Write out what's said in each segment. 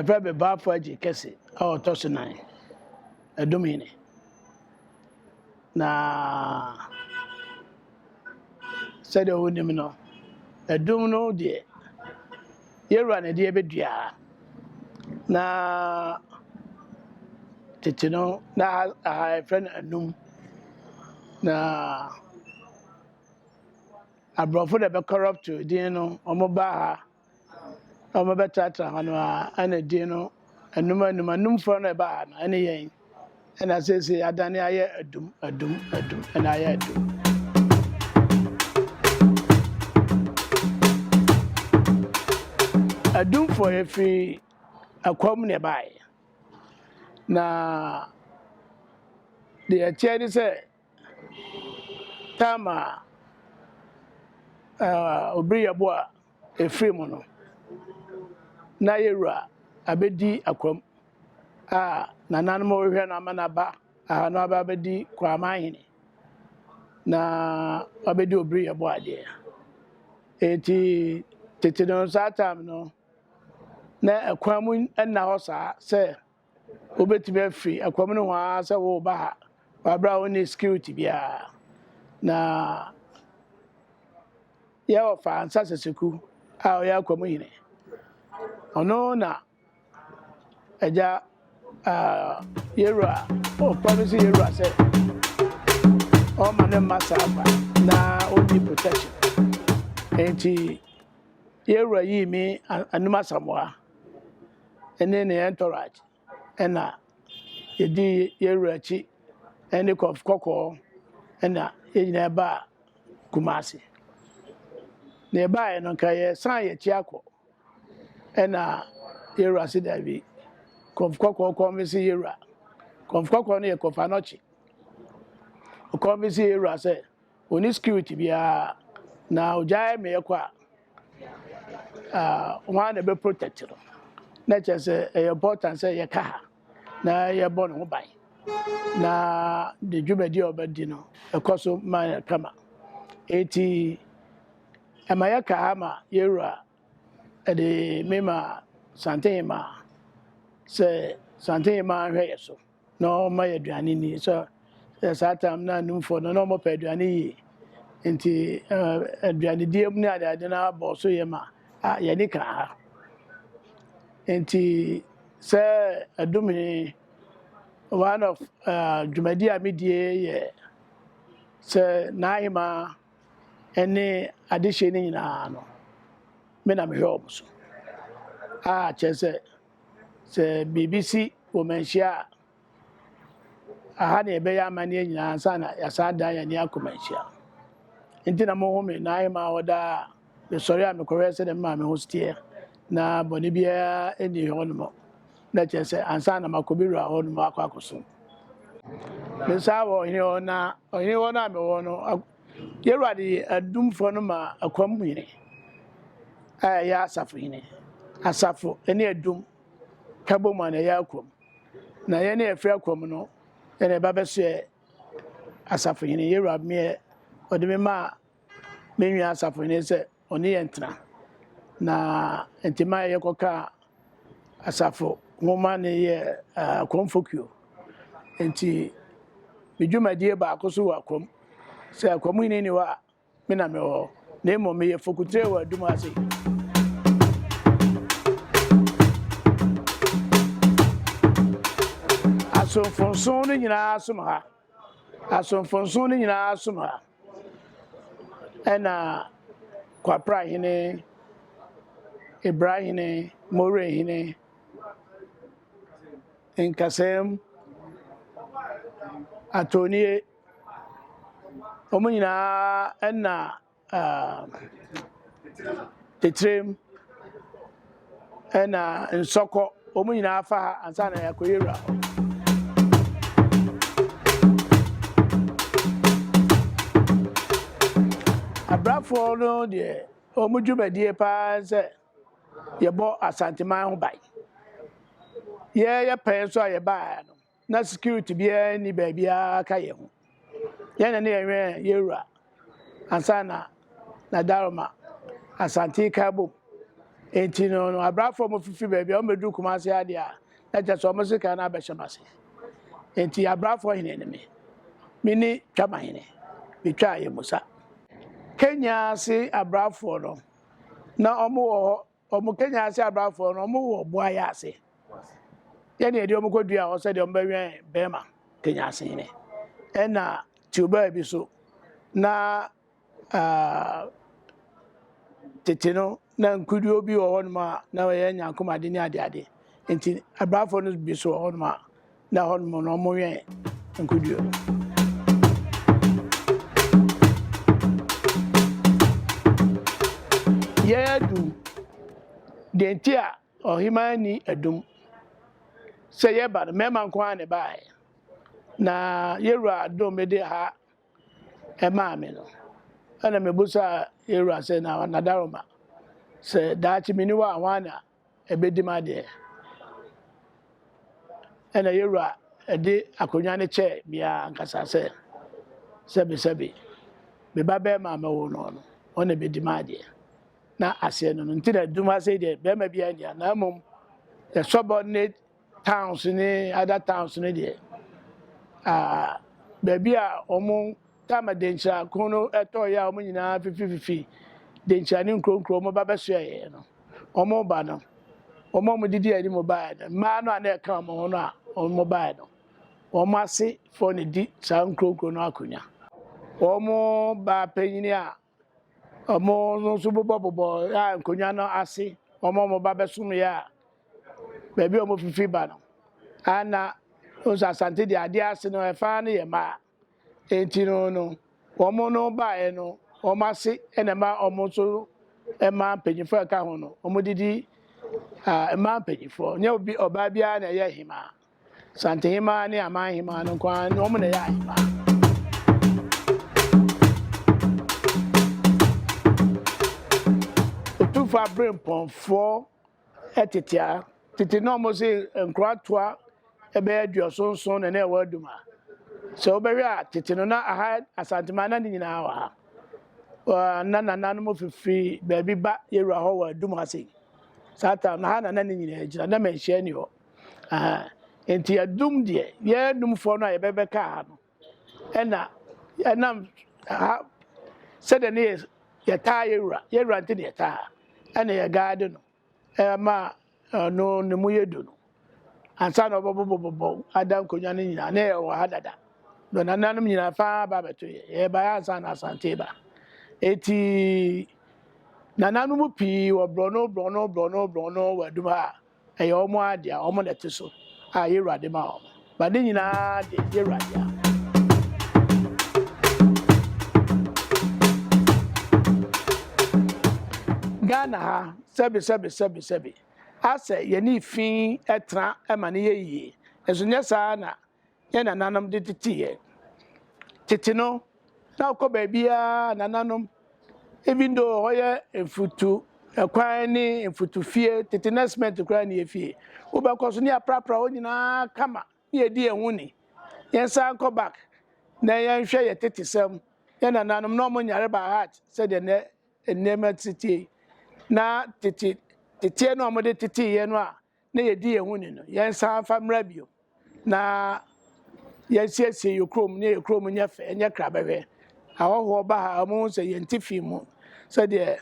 yɛfrɛ be baafo agye kɛse a ɔtɔ so 9 Adum hene na sɛdeɛ wonim no Adum no deɛ yɛwura ne deɛ bɛdua na tete no na yɛfrɛ no Anum na aborɔfo da bɛcorrupt din no ɔmo ba ha ɔmo bɛtratra ha no a ɛna din no Anumfoɔ no ɛba ha no ɛne yɛn ɛna sɛsɛ adane ayɛ Adum ɛna ayɛ Adum. Adumfoɔ yɛfiri akwam ne baeɛ na deɛ ɛkyɛ ne sɛ time a obiri yɛbo a ɛfiri mu no na yɛwura abɛdi akwam a nananom wɔhwɛ no ama n'aba aha no aba abɛdi Kwamahene na abɛdi obiri yɛbo adeɛ eti tete no saa time no na ɛkwan mu ɛnna hɔ saa sɛ wobɛtumi afiri akwam no ho a sɛ woba ha wabra wo ne security biara na yɛwɔ fa ansa sɛsɛku a ɔyɛ akwam hene ɔno na agya yɛwura ɔpromise yɛwura sɛ ɔma ne mma saa ba na ɔnni protection enti yɛwura yii me Anum Asamoah ɛne ne entourage ɛna yɛdi yɛwura akyi ɛne kɔkɔɔ ɛna yɛnyina ɛba Kumasi na ɛbaeɛ no nka yɛsan yɛkyi akɔ ɛna yɛwura se dabi kɔkɔɔ kɔmvisi yɛwura kɔkɔɔ no yɛ kɔfa nɔkye kɔmvisi yɛwura sɛ oni security biara na ogyae me yɛkɔ a wɔn na ɛbɛ protect no na kyerɛ sɛ ɛyɛ important sɛ yɛka ha na yɛbɔ ne ho ban na de dwumadi a ɔbɛdi no ɛkɔ so ma yɛ kama eti ɛma yɛka ha ma yɛwura ɛde mema santehema sɛ santehema ahwɛ yɛ so na ɔma yɛ aduane ni sɛ saa tam na Anumfoɔ no na ɔmɔpɛ aduane yie nti aduane die mu ne ade no abɔ so yɛ ma yɛne ka ha nti sɛ Adum hene one of dwumadi a medie yɛ sɛ n'ahema ɛne adehye no nyinaa no me na mehwɛ ɔmo so a kyerɛ sɛ biribi si wɔ manhyia a aha ne ɛbɛyɛ amanneɛ nyinaa nsa na yɛasa dan yɛne akɔ manhyia nti na mohu me n'ahema a wɔda a mesɔre a mekɔhwɛ sɛ dɛ mmaa me ho steɛ na bɔne biara ɛnni hɔ nom na kyerɛ sɛ ansa na makɔbɛwura hɔ nom akɔ akɔso me saa wɔ ɔhene hɔ na ɔhene hɔ no a mewɔ no yɛwura de Adumfoɔ no ma akwam hene a ɛyɛ asafo hene asafo ɛne Adum ka bɔ mu a na ɛyɛ akwam na yɛne yɛfiri akwam no ɛna ɛba bɛsoɛ asafo hene yɛwura meɛ ɔde me ma me nua asafo hene sɛ ɔne yɛ ntena na ntima yɛkɔka asafo nwoma ne yɛ akwamfokuo nti me dwumadie baako so wɔ akwam sɛ akwam hene ni hɔ a me na mewɔ na mmom meyɛ fokutire wɔ Adum ase asomfonson no nyinaa som ha asomfonson no nyinaa som ha ɛna Kwapra hene Ibrahim hene More hene Nkasɛm Atonie ɔmo nyinaa ɛna Tetrem ɛna Nsɔkɔ ɔmo nyinaa fa ha ansa na yɛakɔyɛwura hɔ abrafoɔ no deɛ ɔmo dwumadie paa sɛ yɛbɔ asanteman ho ban yɛyɛ pɛn so a yɛbaa no na security biara ni baabiara ka yɛn ho yɛn ne yɛhwɛ yɛwura ansa na Daroma Asante ka bom enti no abrafo mo fifi ba bia o medu Kumasi ade a na je so mo sika na abehemase enti abrafo hene ne me mini twama hene betwa ye musa Kenya si abrafo no na omo Kenya si abrafo no omo wo boaya ase ye ne edi omo kodua o se de omo bawen bema Kenya si hene ena tuba bi so na teteno na nkudio bi wo honma na ye nyankomade ni ade enti abrafo no bi so honma na honmo no mo wen nkudio ye Adum dentia ohimani Adum se ye ba mema nko ane bae na yewura Adum de ha ema me no ana mebusa yewura se na nadaroma se daachi miniwa awana ebedima de ana yewura de akonya ne che bia nkasa se sebi me babe ma me wo no ona bedima de na ase no ntina Adum ase de be ma bia ndia na mum the subordinate towns ni other towns ni de baby a omo tama dencha kono eto ya omo nyina fifi dencha ni nkronkro omo ba beso ye no omo ba no omo didi ani mobile ma no ana ka omo no a omo mobile no omo ase for ne di sa nkronkro no akonya omo ba penyini a omo no so bobo ya nkonya no ase omo ba beso no ya baby omo fifi ba no ana osa Asante de ade ase no efa no ye ma enti no omo no ba e no omo ase ena ma omo so ema panyifo ka ho no omo didi ema panyifo nya obi oba bia na ye hima Asante hima ne ama hima no kwa no omo na ye hima otufa brain ponfo etitia titi no mo se nkratoa ebe aduosonson na e waduma so obewe a titi no na aha Asante mana ni nyina wa na mo fifi baby ba yewura ho wa Adum ase sata na ha na ni nyina ejira na menhia ni ho enti Adum de ye Adum fo no yebebe ka ha no enam ha se de ne ye ta yewura nti ne ta ena ye gaade no ma no ne mu yedu no ansa na bobo adam konya ni nyina na ye wo ha dada no nananum nyina fa ba beto ye ba ya ansa na Asante ba eti nananum pi wo brono wa Adum ha e yo mo ade a omo lete so a yewura de ma omo ba de nyina de yewura de Ghana ha sebi ase ye ni fin etra ema ne ye ezo nya sa na ye nananum de titi no na ko ba bia nananum even though hoye enfutu ekwan ni enfutu fie titi investment kra ni efie wo be koso ni aprapra o nyina kama ye di ehun ni yen san ko back na yen hwe ye titi sem ye nananum no mo nyare ba heart said the enema titi na titi no mo de titi ye no a na ye di ehun ni no yen san fa mra bio na yen siesie yokrom ne yokrom nya fe nya kra behwe ahoho ba ha mo se yentifi mu said the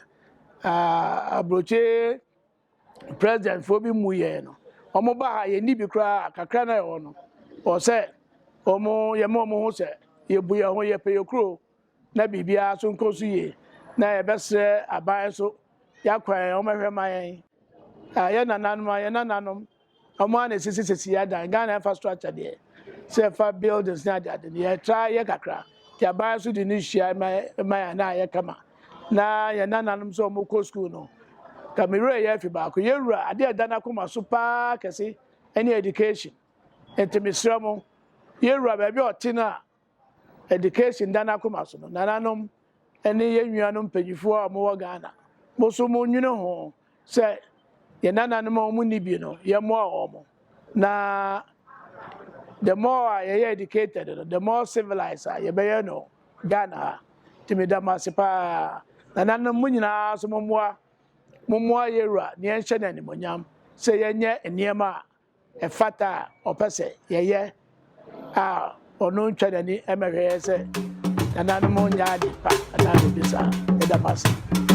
abroche president fo bi mu ye no omo ba ha ye ni bi kra kakra na ye no o se omo ye mo ho se ye bu ye ho ye pe yokro na bibia so nkosu ye na ye besre aban so ya kwan omo hwe mayen ye nananom omo ana sisi ya dan Ghana infrastructure de se fa buildings na de ye try ye kakra ti aban so di ni hia ma na ye kama na ye nananom so omo ko school no kamera ye fi ba ko yewura ade edana kuma so pa kese any education entimisramo yewura ba bi otina education dana kuma so no nananom ene ye nnuanom panyifo a mo wo Ghana mo so mo nwune ho se ye nananom omo ni bi no ye mo omo na the more ye educated the more civilized ye be ye no Ghana timidama se pa nananom mo nyina so mo mommoa yɛwura ne yɛnhyɛ no animonyam sɛ yɛnyɛ nneɛma a ɛfata a ɔpɛ sɛ yɛyɛ a ɔno ntwa n'ani ɛmɛhwɛ yɛ sɛ nananom nyɛ ade pa anaa biribi saa. Ɛda m ase.